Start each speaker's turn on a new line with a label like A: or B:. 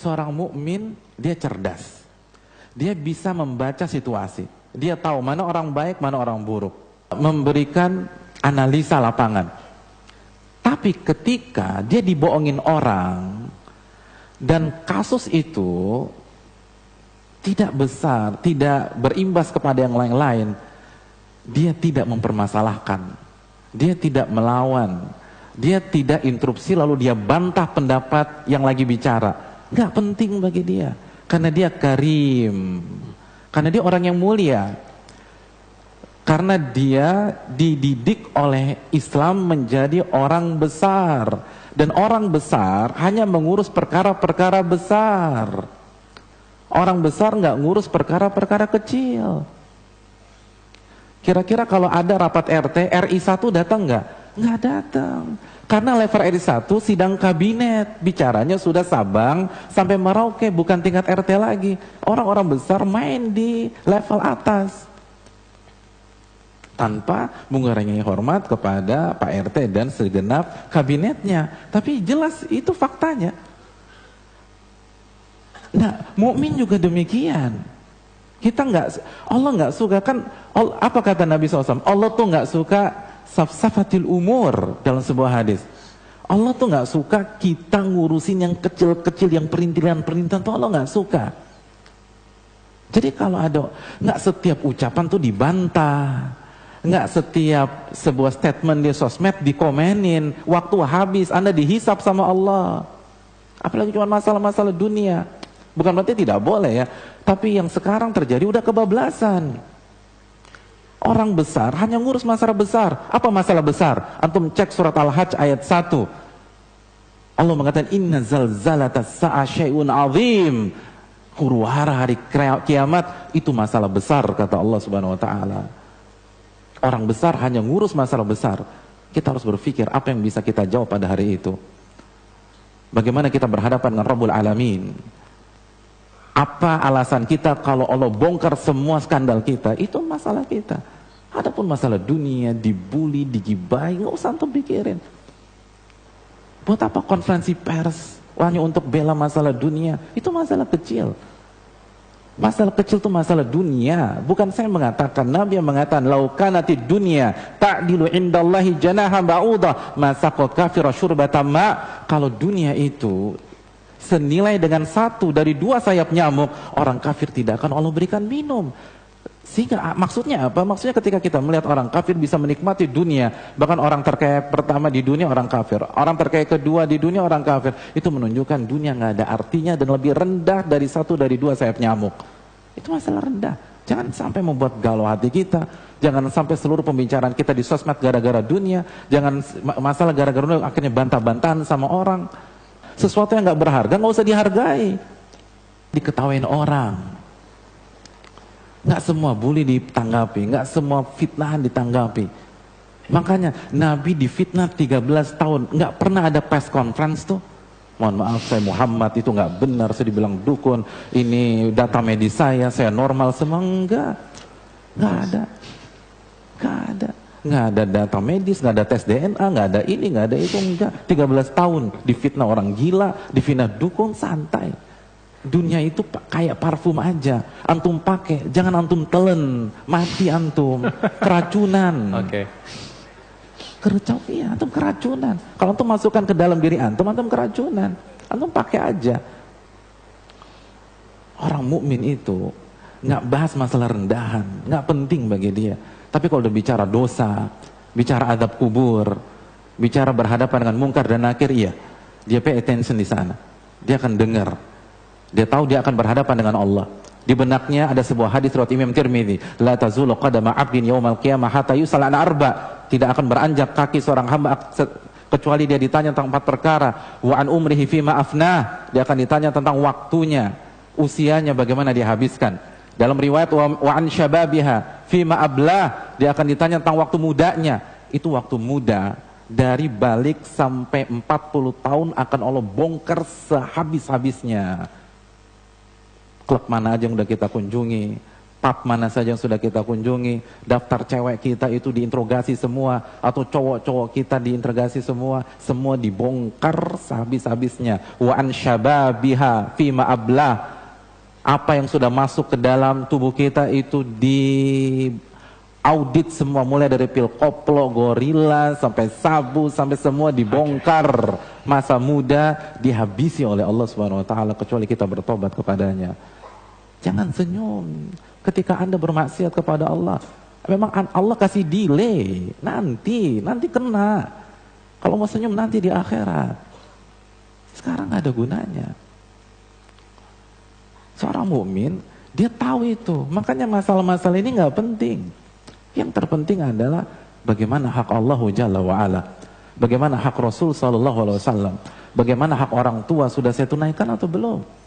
A: Seorang mukmin dia cerdas. Dia bisa membaca situasi. Dia tahu mana orang baik, mana orang buruk. Memberikan analisa lapangan. Tapi ketika dia dibohongin orang dan kasus itu tidak besar, tidak berimbas kepada yang lain-lain, dia tidak mempermasalahkan, dia tidak melawan, dia tidak interupsi lalu dia bantah pendapat yang lagi bicara. Nggak penting bagi dia, karena dia karim, karena dia orang yang mulia, karena dia dididik oleh Islam menjadi orang besar, dan orang besar hanya mengurus perkara-perkara besar. Orang besar nggak ngurus perkara-perkara kecil. Kira-kira kalau ada rapat RT, RI 1 datang nggak? Nggak datang. Karena level RI 1 sidang kabinet, bicaranya sudah Sabang sampai Merauke, bukan tingkat RT lagi. Orang-orang besar main di level atas, tanpa mengurangi hormat kepada Pak RT dan segenap kabinetnya. Tapi jelas itu faktanya. Nah, mukmin juga demikian. Kita Allah nggak suka kan? Apa kata Nabi SAW? Allah tuh nggak suka safsafatil umur dalam sebuah hadis. Allah tuh nggak suka kita ngurusin yang kecil-kecil, yang perintilan-perintilan tuh Allah nggak suka. Jadi kalau ada, nggak setiap ucapan tuh dibantah, nggak setiap sebuah statement di sosmed dikomenin. Waktu habis, Anda dihisap sama Allah. Apalagi cuma masalah-masalah dunia. Bukan berarti tidak boleh ya, tapi yang sekarang terjadi udah kebablasan. Orang besar hanya ngurus masalah besar. Apa masalah besar? Antum cek surat Al-Hajj ayat 1. Allah mengatakan inna zalzalatas sa'a syai'un azim. Huru-hara hari kiamat itu masalah besar, kata Allah Subhanahu wa taala. Orang besar hanya ngurus masalah besar. Kita harus berpikir apa yang bisa kita jawab pada hari itu. Bagaimana kita berhadapan dengan Rabbul Alamin? Apa alasan kita kalau Allah bongkar semua skandal kita? Itu masalah kita. Adapun masalah dunia, dibully, digibahi, nggak usah antum pikirin. Buat apa konferensi pers hanya untuk bela masalah dunia? Itu masalah kecil. Masalah kecil itu masalah dunia. Bukan saya mengatakan, Nabi yang mengatakan laukanatid dunya ta'dilu indallahi janaha ba'udah masaqa kafira syurbatan ma. Kalau dunia itu senilai dengan 1 dari 2 sayap nyamuk, orang kafir tidak akan Allah berikan minum. Sehingga maksudnya apa? Maksudnya ketika kita melihat orang kafir bisa menikmati dunia, bahkan orang terkaya pertama di dunia orang kafir, orang terkaya kedua di dunia orang kafir, itu menunjukkan dunia nggak ada artinya dan lebih rendah dari 1 dari 2 sayap nyamuk. Itu masalah rendah. Jangan sampai membuat galau hati kita. Jangan sampai seluruh pembicaraan kita di sosmed gara-gara dunia. Jangan masalah gara-gara dunia akhirnya bantah-bantahan sama orang. Sesuatu yang nggak berharga nggak usah dihargai, diketawain orang. Nggak semua bully ditanggapi, nggak semua fitnahan ditanggapi. Makanya Nabi difitnah 13 tahun, nggak pernah ada press conference tuh. Mohon maaf saya Muhammad itu nggak benar, saya dibilang dukun, ini data medis saya normal semua, nggak ada. Nggak ada data medis, nggak ada tes DNA, nggak ada ini, nggak ada itu, enggak. 13 tahun difitnah orang gila, difitnah dukun, santai. Dunia itu kayak parfum aja, antum pakai, jangan antum telen, mati antum, keracunan.
B: Oke.
A: Iya, antum keracunan. Kalau antum masukkan ke dalam diri antum keracunan. Antum pakai aja. Orang mukmin itu nggak bahas masalah rendahan, nggak penting bagi dia. Tapi kalau udah bicara dosa, bicara adab kubur, bicara berhadapan dengan mungkar dan nakir, iya, dia pay attention di sana. Dia akan dengar. Dia tahu dia akan berhadapan dengan Allah. Di benaknya ada sebuah hadis riwayat Imam Tirmidzi, la tazulu qadama 'abdin yaumal qiyamah hatta yus'ala an arba. Tidak akan beranjak kaki seorang hamba kecuali dia ditanya tentang 4 perkara. Wa an umrihi fima afnah. Dia akan ditanya tentang waktunya, usianya bagaimana dia habiskan. Dalam riwayat wa an syababiha fima ablah, dia akan ditanya tentang waktu mudanya. Itu waktu muda dari balik sampai 40 tahun akan Allah bongkar sehabis-habisnya. Klub mana aja yang udah kita kunjungi, pub mana saja yang sudah kita kunjungi, daftar cewek kita itu diinterogasi semua, atau cowok-cowok kita diinterogasi semua dibongkar sehabis-habisnya. Wa an syababiha fima ablah, apa yang sudah masuk ke dalam tubuh kita itu di audit semua, mulai dari pil koplo, gorila, sampai sabu, sampai semua dibongkar. Masa muda dihabisi oleh Allah Subhanahu wa taala kecuali kita bertobat kepadanya. Jangan senyum ketika Anda bermaksiat kepada Allah. Memang Allah kasih delay, nanti kena. Kalau mau senyum nanti di akhirat. Sekarang gak ada gunanya. Seorang mukmin dia tahu itu, makanya masalah-masalah ini nggak penting. Yang terpenting adalah bagaimana hak Allah Jalla wa Ala, bagaimana hak Rasul Sallallahu Alaihi Wasallam, bagaimana hak orang tua sudah saya tunaikan atau belum.